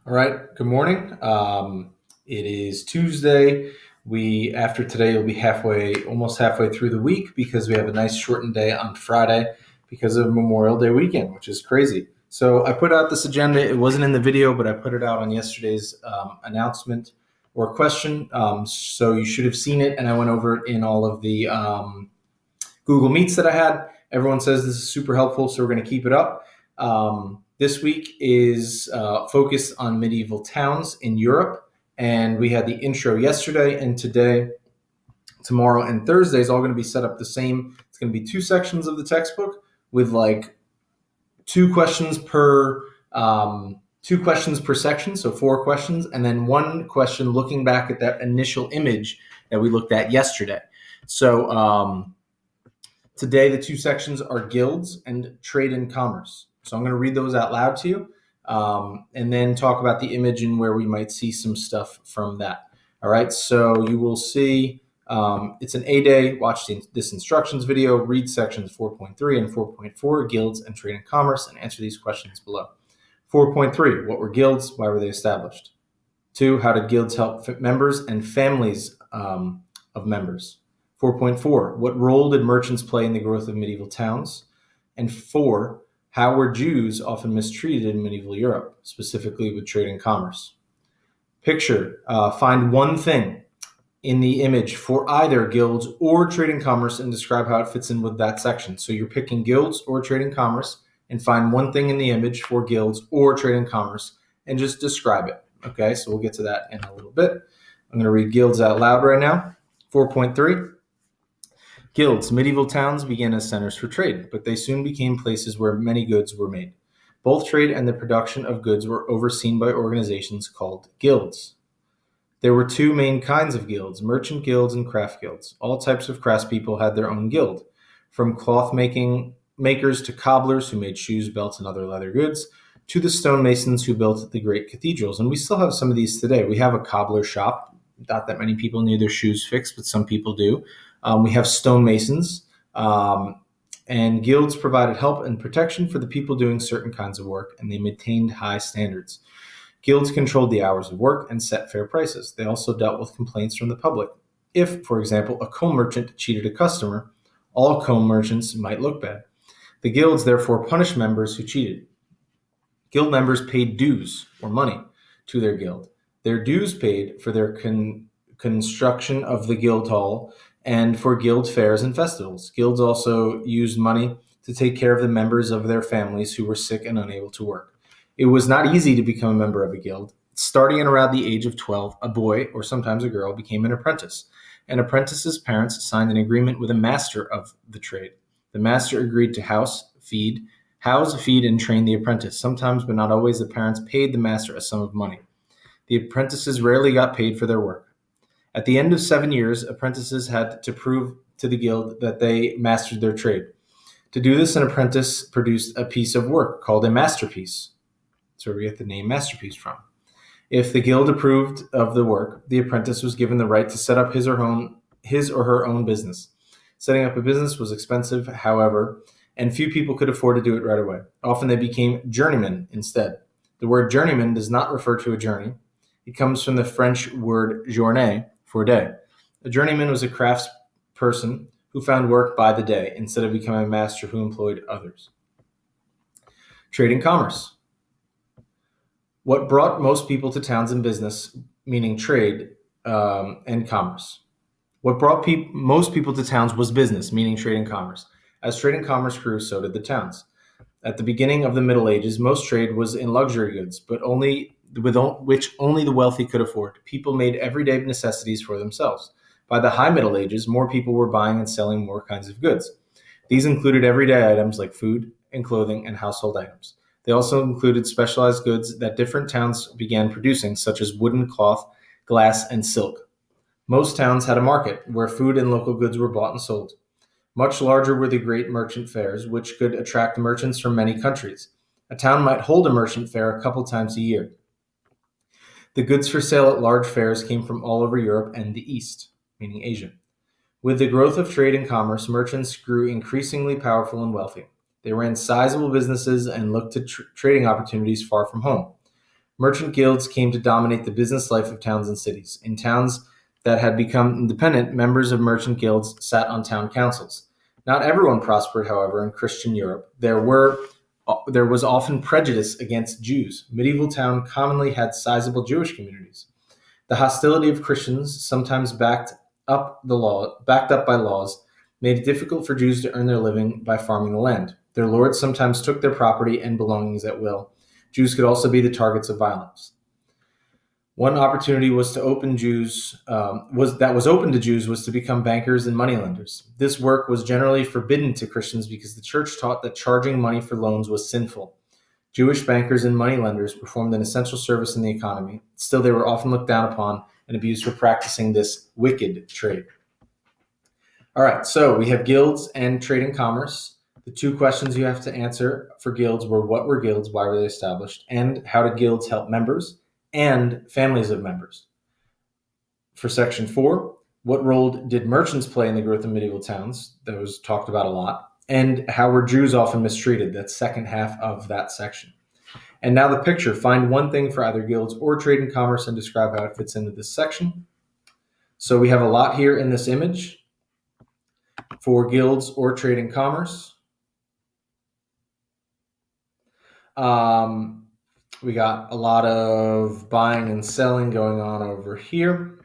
All right. Good morning. It is Tuesday. After today, will be almost halfway through the week because we have a nice shortened day on Friday because of Memorial Day weekend, which is crazy. So I put out this agenda. It wasn't in the video, but I put it out on yesterday's announcement or question. So you should have seen it, and I went over it in all of the Google Meets that I had. Everyone says this is super helpful, so we're going to keep it up. This week is focused on medieval towns in Europe, and we had the intro yesterday, and today, tomorrow, and Thursday is all going to be set up the same. It's going to be two sections of the textbook with like two questions per section, so four questions, and then one question looking back at that initial image that we looked at yesterday. So today, the two sections are guilds and trade and commerce. So I'm going to read those out loud to you and then talk about the image and where we might see some stuff from that. All right, so you will see it's an A-Day. Watch this instructions video, read sections 4.3 and 4.4, guilds and trade and commerce, and answer these questions below. 4.3, what were guilds? Why were they established? 2, how did guilds help members and families of members? 4.4, what role did merchants play in the growth of medieval towns? And 4, how were Jews often mistreated in medieval Europe, specifically with trade and commerce? Picture, find one thing in the image for either guilds or trade and commerce and describe how it fits in with that section. So you're picking guilds or trade and commerce and find one thing in the image for guilds or trade and commerce and just describe it. Okay, so we'll get to that in a little bit. I'm going to read guilds out loud right now. 4.3. Guilds. Medieval towns began as centers for trade, but they soon became places where many goods were made. Both trade and the production of goods were overseen by organizations called guilds. There were two main kinds of guilds, merchant guilds and craft guilds. All types of craftspeople had their own guild, from cloth makers to cobblers who made shoes, belts, and other leather goods, to the stonemasons who built the great cathedrals. And we still have some of these today. We have a cobbler shop. Not that many people need their shoes fixed, but some people do. We have stonemasons, and guilds provided help and protection for the people doing certain kinds of work, and they maintained high standards. Guilds controlled the hours of work and set fair prices. They also dealt with complaints from the public. If, for example, a comb merchant cheated a customer, all comb merchants might look bad. The guilds therefore punished members who cheated. Guild members paid dues, or money, to their guild. Their dues paid for their construction of the guild hall and for guild fairs and festivals. Guilds also used money to take care of the members of their families who were sick and unable to work. It was not easy to become a member of a guild. Starting at around the age of 12, a boy, or sometimes a girl, became an apprentice. An apprentice's parents signed an agreement with a master of the trade. The master agreed to house, feed, and train the apprentice. Sometimes, but not always, the parents paid the master a sum of money. The apprentices rarely got paid for their work. At the end of 7 years, apprentices had to prove to the guild that they mastered their trade. To do this, an apprentice produced a piece of work called a masterpiece. That's where we get the name masterpiece from. If the guild approved of the work, the apprentice was given the right to set up his or her own business. Setting up a business was expensive, however, and few people could afford to do it right away. Often they became journeymen instead. The word journeyman does not refer to a journey. It comes from the French word journée, for day. A journeyman was a craftsperson who found work by the day instead of becoming a master who employed others. Trade and commerce. What brought most people to towns and business, meaning trade and commerce. What brought most people to towns was business, meaning trade and commerce. As trade and commerce grew, so did the towns. At the beginning of the Middle Ages, most trade was in luxury goods, but which only the wealthy could afford. People made everyday necessities for themselves. By the High Middle Ages, more people were buying and selling more kinds of goods. These included everyday items like food and clothing and household items. They also included specialized goods that different towns began producing, such as wooden, cloth, glass, and silk. Most towns had a market where food and local goods were bought and sold. Much larger were the great merchant fairs, which could attract merchants from many countries. A town might hold a merchant fair a couple times a year. The goods for sale at large fairs came from all over Europe and the East, meaning Asia. With the growth of trade and commerce, merchants grew increasingly powerful and wealthy. They ran sizable businesses and looked to trading opportunities far from home. merchant guilds came to dominate the business life of towns and cities. In towns that had become independent, members of merchant guilds sat on town councils. Not everyone prospered, however, in Christian Europe. There was often prejudice against Jews. Medieval town commonly had sizable Jewish communities. The hostility of Christians, sometimes backed up by laws, made it difficult for Jews to earn their living by farming the land. Their lords sometimes took their property and belongings at will. Jews could also be the targets of violence. One opportunity was open to Jews was to become bankers and moneylenders. This work was generally forbidden to Christians because the church taught that charging money for loans was sinful. Jewish bankers and moneylenders performed an essential service in the economy. Still, they were often looked down upon and abused for practicing this wicked trade. All right, so we have guilds and trade and commerce. The two questions you have to answer for guilds were: what were guilds, why were they established, and how did guilds help members and families of members? For section 4, what role did merchants play in the growth of medieval towns? That was talked about a lot. And how were Jews often mistreated? That's second half of that section. And now the picture. Find one thing for either guilds or trade and commerce and describe how it fits into this section. So we have a lot here in this image for guilds or trade and commerce. We got a lot of buying and selling going on over here.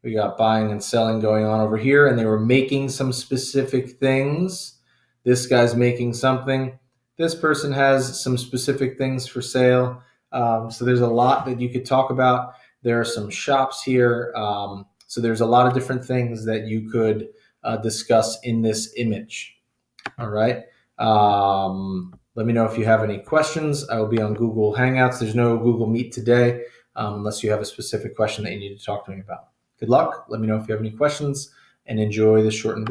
We got buying and selling going on over here, and they were making some specific things. This guy's making something. This person has some specific things for sale. So there's a lot that you could talk about. There are some shops here. So there's a lot of different things that you could discuss in this image. All right. Let me know if you have any questions. I will be on Google Hangouts. There's no Google Meet today, unless you have a specific question that you need to talk to me about. Good luck. Let me know if you have any questions, and enjoy this shortened video.